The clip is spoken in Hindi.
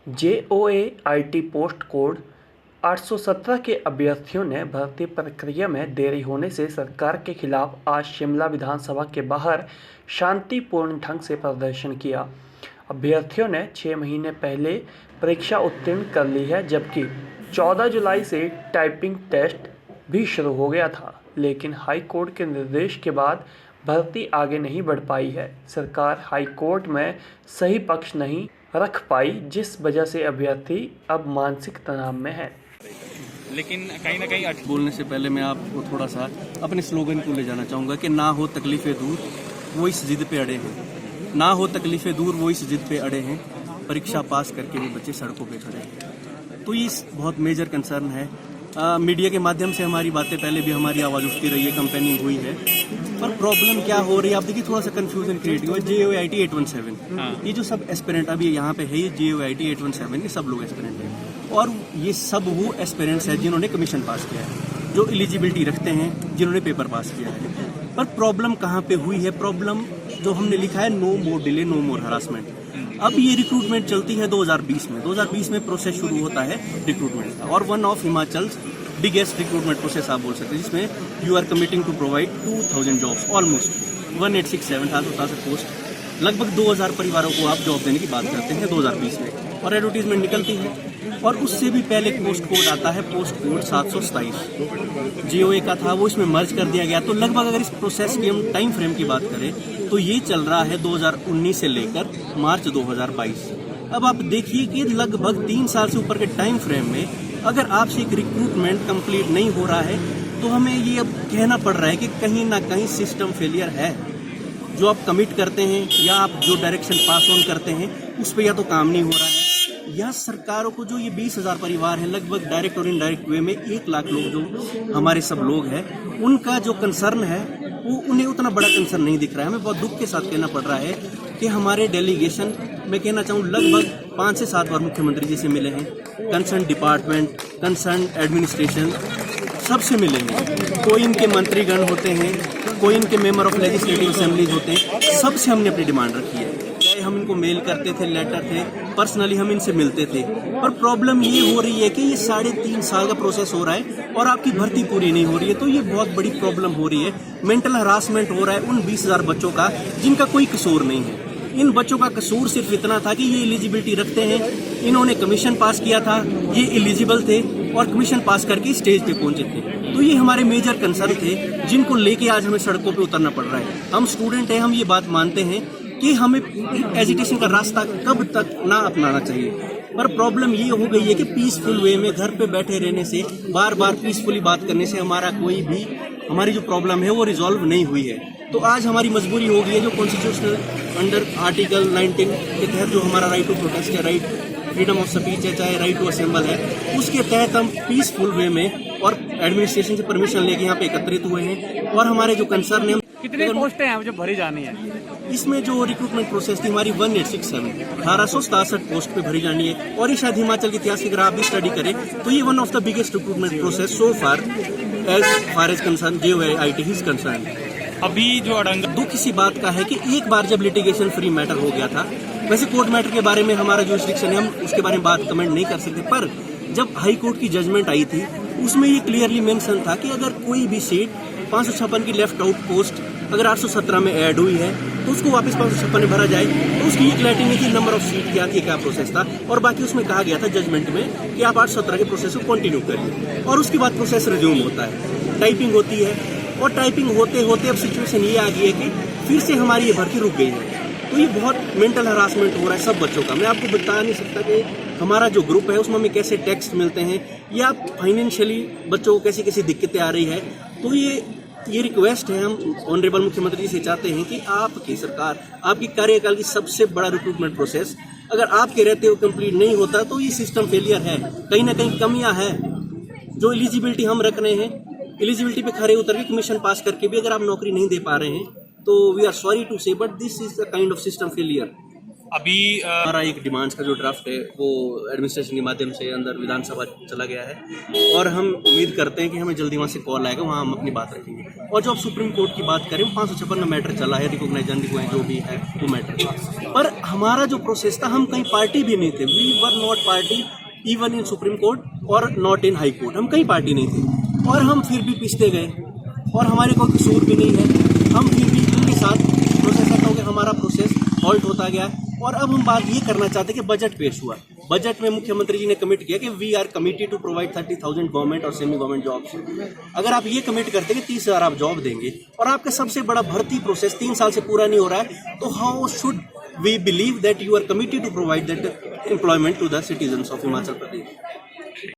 JOAIT पोस्ट कोड 817 के अभ्यर्थियों ने भर्ती प्रक्रिया में देरी होने से सरकार के खिलाफ आज शिमला विधानसभा के बाहर शांतिपूर्ण ढंग से प्रदर्शन किया। अभ्यर्थियों ने 6 महीने पहले परीक्षा उत्तीर्ण कर ली है, जबकि 14 जुलाई से टाइपिंग टेस्ट भी शुरू हो गया था, लेकिन हाई कोर्ट के निर्देश के बाद भर्ती आगे नहीं बढ़ पाई है। सरकार हाई कोर्ट में सही पक्ष नहीं रख पाई, जिस वजह से अभ्यर्थी अब मानसिक तनाव में है। लेकिन कहीं ना कहीं बोलने से पहले मैं आपको थोड़ा सा अपने स्लोगन को ले जाना चाहूँगा कि ना हो तकलीफ़ें दूर वो इस जिद पे अड़े हैं, ना हो तकलीफ़ें दूर वो इस जिद पे अड़े हैं, परीक्षा पास करके भी बच्चे सड़कों पे खड़े हैं। तो ये बहुत मेजर कंसर्न है। मीडिया के माध्यम से हमारी बातें पहले भी हमारी आवाज़ उठती रही है, कंपेनिंग हुई है, पर प्रॉब्लम क्या हो रही है आप देखिए, थोड़ा सा कंफ्यूजन क्रिएट हुआ। JOAIT 817 ये जो सब एस्पिरेंट अभी यहाँ पे है, ये JOAIT 817 ये सब लोग एस्पिरेंट हैं, और ये सब वो एस्पिरेंट्स हैं जिन्होंने कमीशन पास किया है, जो एलिजिबिलिटी रखते हैं, जिन्होंने पेपर पास किया है। पर प्रॉब्लम कहाँ पे हुई है? प्रॉब्लम जो हमने लिखा है, नो मोर डिले नो मोर हरासमेंट। अब ये रिक्रूटमेंट चलती है 2020 में। 2020 में प्रोसेस शुरू होता है रिक्रूटमेंट का, और one of Himachal biggest recruitment process आप बोल सकते हैं, जिसमें you are committing to provide 2000 jobs, almost 1867 post, लगभग 2000 परिवारों को आप जॉब देने की बात करते हैं 2020 में, और एडवर्टीजमेंट निकलती है। और उससे भी पहले एक पोस्ट कोड आता है, पोस्ट कोड 727 JOA का था, वो इसमें मर्ज कर दिया गया। तो लगभग अगर इस प्रोसेस की हम टाइम फ्रेम की बात करें तो ये चल रहा है 2019 से लेकर मार्च 2022। अब आप देखिए कि लगभग 3 साल से ऊपर के टाइम फ्रेम में अगर आपसे एक रिक्रूटमेंट कंप्लीट नहीं हो रहा है, तो हमें ये अब कहना पड़ रहा है कि कहीं ना कहीं सिस्टम फेलियर है। जो आप कमिट करते हैं या आप जो डायरेक्शन पास ऑन करते हैं, उस पर या तो काम नहीं हो रहा है, या सरकारों को जो ये 20,000 परिवार हैं, लगभग डायरेक्ट और इनडायरेक्ट वे में 1 लाख लोग जो हमारे सब लोग हैं, उनका जो कंसर्न है वो उन्हें उतना बड़ा कंसर्न नहीं दिख रहा है। हमें बहुत दुख के साथ कहना पड़ रहा है कि हमारे डेलीगेशन, मैं कहना चाहूँ लगभग 5 से 7 बार मुख्यमंत्री जी से मिले हैं, कंसर्न डिपार्टमेंट, कंसर्न एडमिनिस्ट्रेशन, सबसे मिले हैं। कोई इनके मंत्रीगण होते हैं, कोई इनके मेंबर ऑफ लेजिस्लेटिव असेंबलीज होते हैं, सबसे हमने अपनी डिमांड रखी है। चाहे हम इनको मेल करते थे, लेटर थे, पर्सनली हम इनसे मिलते थे, पर प्रॉब्लम ये हो रही है कि ये 3.5 साल का प्रोसेस हो रहा है और आपकी भर्ती पूरी नहीं हो रही है। तो ये बहुत बड़ी प्रॉब्लम हो रही है। मेंटल हरासमेंट हो रहा है उन 20,000 बच्चों का जिनका कोई कसूर नहीं है। इन बच्चों का कसूर सिर्फ इतना था कि ये एलिजिबिलिटी रखते हैं, इन्होंने कमीशन पास किया था, ये एलिजिबल थे और कमीशन पास करके स्टेज पे पहुंचे थे। तो ये हमारे मेजर कंसर्न थे, जिनको लेके आज हमें सड़कों पे उतरना पड़ रहा है। हम स्टूडेंट हैं, हम ये बात मानते हैं कि हमें एजुकेशन का रास्ता कब तक ना अपनाना चाहिए, पर प्रॉब्लम ये हो गई है कि पीसफुल वे में घर पे बैठे रहने से, बार बार पीसफुली बात करने से हमारी जो प्रॉब्लम है वो रिजॉल्व नहीं हुई है। तो आज हमारी मजबूरी हो गई है, जो कॉन्स्टिट्यूशनल अंडर आर्टिकल 19 के तहत जो हमारा राइट टू प्रोटेस्ट है, राइट फ्रीडम ऑफ स्पीच है, चाहे राइट टू असेंबल है, उसके तहत हम पीसफुल वे में और एडमिनिस्ट्रेशन से परमिशन लेके यहाँ पे एकत्रित हुए हैं। और हमारे जो कंसर्न है, कितने पोस्टें हैं जो भरी जानी है? इसमें जो रिक्रूटमेंट प्रोसेस थी हमारी 1867 पोस्ट पे भरी जानी है। और ये शायद हिमाचल के इतिहास की अगर आप भी स्टडी करें तो ये one of the biggest recruitment process so far as concern JOAIT is concern. अभी जो अड़ंगा दुख इसी बात का है कि एक बार जब लिटिगेशन फ्री मैटर हो गया था, वैसे कोर्ट मैटर के बारे में हमारा जो रिस्ट्रिक्शन है हम उसके बारे में बात कमेंट नहीं कर सकते, पर जब हाई कोर्ट की जजमेंट आई थी उसमें ये क्लियरली मेंशन था कि अगर कोई भी सीट 556 की लेफ्ट आउट पोस्ट अगर 817 में ऐड हुई है तो उसको वापस 556 में भरा जाए। तो उसकी ये क्लैरिटी नहीं थी नंबर ऑफ सीट क्या थी, क्या प्रोसेस था, और बाकी उसमें कहा गया था जजमेंट में कि आप 817 के प्रोसेस को कंटिन्यू करिए, और उसके बाद प्रोसेस रिज्यूम होता है, टाइपिंग होती है, और टाइपिंग होते होते अब सिचुएशन ये आ गई है कि फिर से हमारी ये भर्ती रुक गई है। तो ये बहुत मेंटल हरासमेंट हो रहा है सब बच्चों का। मैं आपको बता नहीं सकता कि हमारा जो ग्रुप है उसमें हमें कैसे टेक्स्ट मिलते हैं, या फाइनेंशियली बच्चों को कैसी कैसी दिक्कतें आ रही है। तो ये रिक्वेस्ट है, हम ऑनरेबल मुख्यमंत्री जी से चाहते हैं कि आपकी सरकार, आपकी कार्यकाल की सबसे बड़ा रिक्रूटमेंट प्रोसेस अगर आपके रहते हुए कंप्लीट नहीं होता तो ये सिस्टम फेलियर है, कहीं ना कहीं कमियां हैं। जो एलिजिबिलिटी हम रख रहे हैं, एलिजिबिलिटी पे खड़े उतर के कमीशन पास करके भी अगर आप नौकरी नहीं दे पा रहे हैं तो वी आर सॉरी टू से, but this is the kind of system failure. अभी हमारा एक डिमांड्स का जो ड्राफ्ट है वो एडमिनिस्ट्रेशन के माध्यम से अंदर विधानसभा चला गया है और हम उम्मीद करते हैं कि हमें जल्दी वहाँ से कॉल आएगा, वहाँ हम अपनी बात रखेंगे। और जो अब सुप्रीम कोर्ट की बात करें, 556 मैटर चला है, रिकॉग्नाइज अनरिकॉग्नाइज जो भी है वो मैटर, पर हमारा जो प्रोसेस था, हम कहीं पार्टी भी नहीं थे, we were not party even in supreme court और नॉट इन हाई कोर्ट, हम कहीं पार्टी नहीं थे और हम फिर भी पिछते गए और हमारे कोई कसूर भी नहीं है, हम फिर भी उनके साथ प्रोसेस करता हूँ कि हमारा प्रोसेस हॉल्ट होता गया। और अब हम बात ये करना चाहते हैं कि बजट पेश हुआ, बजट में मुख्यमंत्री जी ने कमिट किया कि we are committed to provide 30,000 government और सेमी गवर्नमेंट जॉब्स। अगर आप ये कमिट करते हैं कि 30,000 आप जॉब देंगे और आपका सबसे बड़ा भर्ती प्रोसेस 3 साल से पूरा नहीं हो रहा है, तो how should we believe that you are committed to provide that employment to the citizens of Himachal Pradesh.